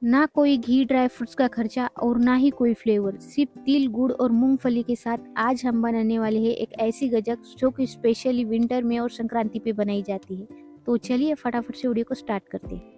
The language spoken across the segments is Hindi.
ना कोई घी ड्राई फ्रूट्स का खर्चा और ना ही कोई फ्लेवर, सिर्फ तिल गुड़ और मूंगफली के साथ आज हम बनाने वाले हैं एक ऐसी गजक जो कि स्पेशली विंटर में और संक्रांति पे बनाई जाती है। तो चलिए फटाफट से वीडियो को स्टार्ट करते हैं।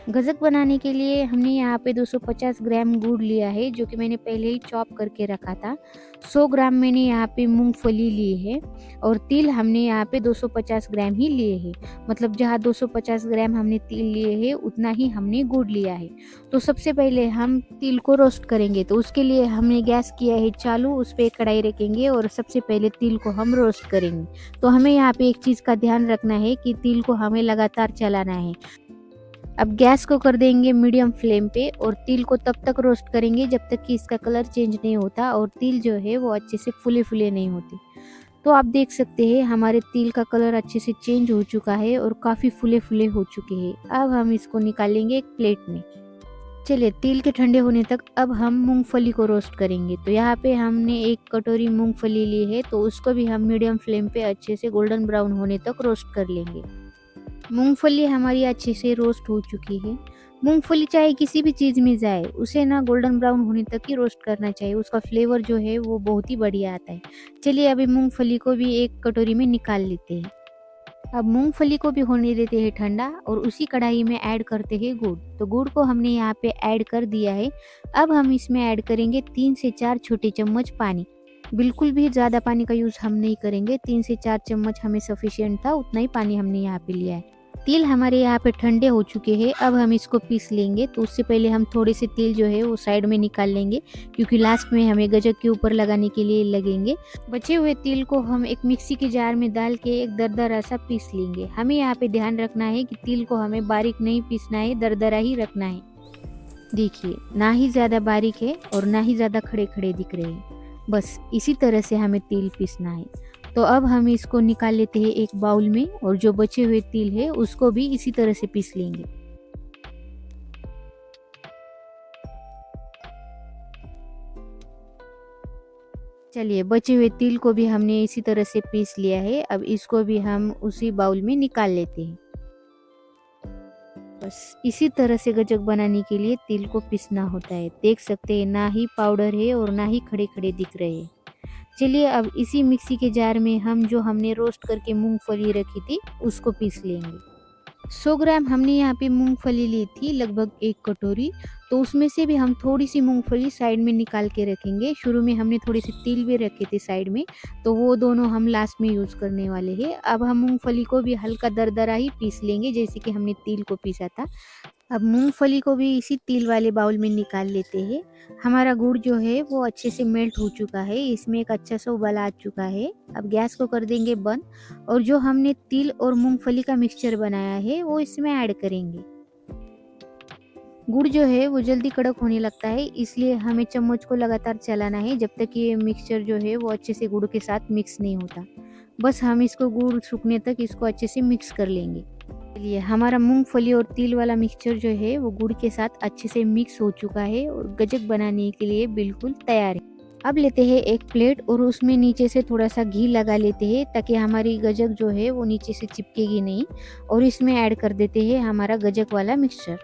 गजक बनाने के लिए हमने यहाँ पे 250 ग्राम गुड़ लिया है जो कि मैंने पहले ही चॉप करके रखा था। 100 ग्राम मैंने यहाँ पे मूंगफली ली है और तिल हमने यहाँ पे 250 ग्राम ही लिए हैं। मतलब जहाँ 250 ग्राम हमने तिल लिए हैं उतना ही हमने गुड़ लिया है। तो सबसे पहले हम तिल को रोस्ट करेंगे, तो उसके लिए हमने गैस किया है चालू, उस पर कढ़ाई रखेंगे और सबसे पहले तिल को हम रोस्ट करेंगे। तो हमें यहाँ पे एक चीज़ का ध्यान रखना है कि तिल को हमें लगातार चलाना है। अब गैस को कर देंगे मीडियम फ्लेम पे और तिल को तब तक रोस्ट करेंगे जब तक कि इसका कलर चेंज नहीं होता और तिल जो है वो अच्छे से फुले फुले नहीं होते। तो आप देख सकते हैं हमारे तिल का कलर अच्छे से चेंज हो चुका है और काफ़ी फुले फुले हो चुके हैं। अब हम इसको निकालेंगे एक प्लेट में। चलिए तिल के ठंडे होने तक अब हम मूंगफली को रोस्ट करेंगे। तो यहाँ पे हमने एक कटोरी मूंगफली ली है, तो उसको भी हम मीडियम फ्लेम पे अच्छे से गोल्डन ब्राउन होने तक रोस्ट कर लेंगे। मूंगफली हमारी अच्छे से रोस्ट हो चुकी है। मूंगफली चाहे किसी भी चीज़ में जाए, उसे ना गोल्डन ब्राउन होने तक ही रोस्ट करना चाहिए, उसका फ्लेवर जो है वो बहुत ही बढ़िया आता है। चलिए अभी मूंगफली को भी एक कटोरी में निकाल लेते हैं। अब मूंगफली को भी होने देते हैं ठंडा और उसी कढ़ाई में ऐड करते हैं गुड़। तो गुड़ को हमने यहाँ पे ऐड कर दिया है। अब हम इसमें ऐड करेंगे 3 से 4 छोटे चम्मच पानी। बिल्कुल भी ज़्यादा पानी का यूज़ हम नहीं करेंगे, 3 से 4 चम्मच हमें सफिशिएंट था, उतना ही पानी हमने यहाँ पे लिया है। तिल हमारे यहाँ पे ठंडे हो चुके हैं। अब हम इसको पीस लेंगे। तो उससे पहले हम थोड़े से तिल जो है वो साइड में निकाल लेंगे, क्योंकि लास्ट में हमें गजक के ऊपर लगाने के लिए लगेंगे। बचे हुए तिल को हम एक मिक्सी के जार में डाल के एक दरदरा सा पीस लेंगे। हमें यहाँ पे ध्यान रखना है कि तिल को हमें बारीक नहीं पीसना है, दरदरा ही रखना है। देखिए ना ही ज़्यादा बारीक है और ना ही ज़्यादा खड़े खड़े दिख रहे हैं, बस इसी तरह से हमें तिल पीसना है। तो अब हम इसको निकाल लेते हैं एक बाउल में और जो बचे हुए तिल है उसको भी इसी तरह से पीस लेंगे। चलिए बचे हुए तिल को भी हमने इसी तरह से पीस लिया है। अब इसको भी हम उसी बाउल में निकाल लेते हैं। बस इसी तरह से गजक बनाने के लिए तिल को पीसना होता है। देख सकते हैं ना ही पाउडर है और ना ही खड़े खड़े दिख रहे हैं। चलिए अब इसी मिक्सी के जार में हम जो हमने रोस्ट करके मूंगफली रखी थी उसको पीस लेंगे। 100 ग्राम हमने यहाँ पे मूंगफली ली थी, लगभग एक कटोरी। तो उसमें से भी हम थोड़ी सी मूंगफली साइड में निकाल के रखेंगे। शुरू में हमने थोड़ी सी तिल भी रखे थे साइड में, तो वो दोनों हम लास्ट में यूज़ करने वाले हैं। अब हम मूंगफली को भी हल्का दरदरा ही पीस लेंगे जैसे कि हमने तिल को पीसा था। अब मूंगफली को भी इसी तिल वाले बाउल में निकाल लेते हैं। हमारा गुड़ जो है वो अच्छे से मेल्ट हो चुका है, इसमें एक अच्छा सा उबाल आ चुका है। अब गैस को कर देंगे बंद और जो हमने तिल और मूंगफली का मिक्सचर बनाया है वो इसमें ऐड करेंगे। गुड़ जो है वो जल्दी कड़क होने लगता है, इसलिए हमें चम्मच को लगातार चलाना है जब तक ये मिक्सचर जो है वो अच्छे से गुड़ के साथ मिक्स नहीं होता। बस हम इसको गुड़ सूखने तक इसको अच्छे से मिक्स कर लेंगे। चलिए हमारा मूंगफली और तिल वाला मिक्सचर जो है वो गुड़ के साथ अच्छे से मिक्स हो चुका है और गजक बनाने के लिए बिल्कुल तैयार है। अब लेते हैं एक प्लेट और उसमें नीचे से थोड़ा सा घी लगा लेते हैं ताकि हमारी गजक जो है वो नीचे से चिपकेगी नहीं। और इसमें ऐड कर देते हैं हमारा गजक वाला मिक्सचर।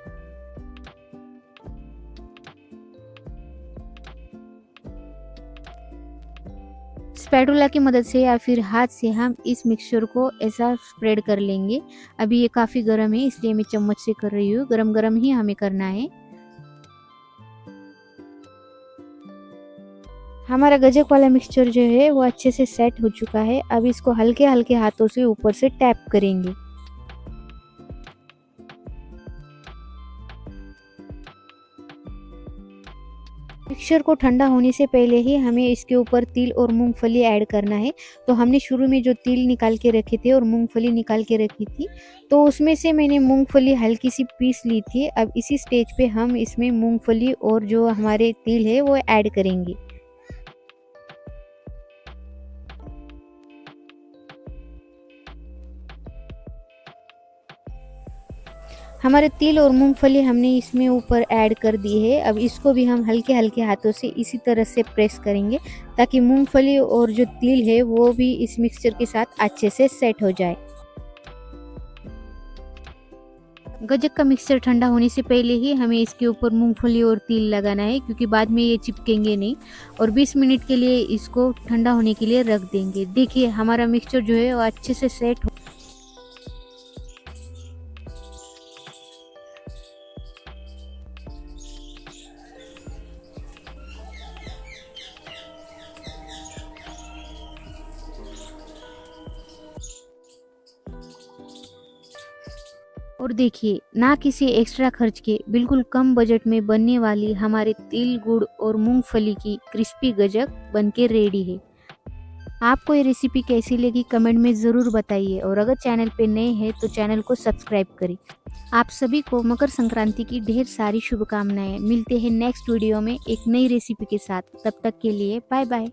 स्पैटुला की मदद से या फिर हाथ से हम इस मिक्सचर को ऐसा स्प्रेड कर लेंगे। अभी ये काफ़ी गर्म है इसलिए मैं चम्मच से कर रही हूँ, गरम गरम ही हमें करना है। हमारा गजक वाला मिक्सचर जो है वो अच्छे से सेट हो चुका है। अब इसको हल्के हल्के हाथों से ऊपर से टैप करेंगे। मिक्सचर को ठंडा होने से पहले ही हमें इसके ऊपर तिल और मूंगफली ऐड करना है। तो हमने शुरू में जो तिल निकाल के रखे थे और मूंगफली निकाल के रखी थी, तो उसमें से मैंने मूंगफली हल्की सी पीस ली थी। अब इसी स्टेज पे हम इसमें मूंगफली और जो हमारे तिल है वो ऐड करेंगे। हमारे तिल और मूंगफली हमने इसमें ऊपर ऐड कर दी है। अब इसको भी हम हल्के हल्के हाथों से इसी तरह से प्रेस करेंगे ताकि मूंगफली और जो तिल है वो भी इस मिक्सचर के साथ अच्छे से सेट हो जाए। गज्जक का मिक्सचर ठंडा होने से पहले ही हमें इसके ऊपर मूंगफली और तिल लगाना है, क्योंकि बाद में ये चिपकेंगे नहीं। और 20 मिनट के लिए इसको ठंडा होने के लिए रख देंगे। देखिए हमारा मिक्सचर जो है वो अच्छे से सेट हो। और देखिए ना किसी एक्स्ट्रा खर्च के बिल्कुल कम बजट में बनने वाली हमारे तिल गुड़ और मूंगफली की क्रिस्पी गज्जक बनके रेडी है। आपको ये रेसिपी कैसी लगी कमेंट में ज़रूर बताइए, और अगर चैनल पे नए हैं तो चैनल को सब्सक्राइब करें। आप सभी को मकर संक्रांति की ढेर सारी शुभकामनाएं। मिलते हैं नेक्स्ट वीडियो में एक नई रेसिपी के साथ। तब तक के लिए बाय बाय।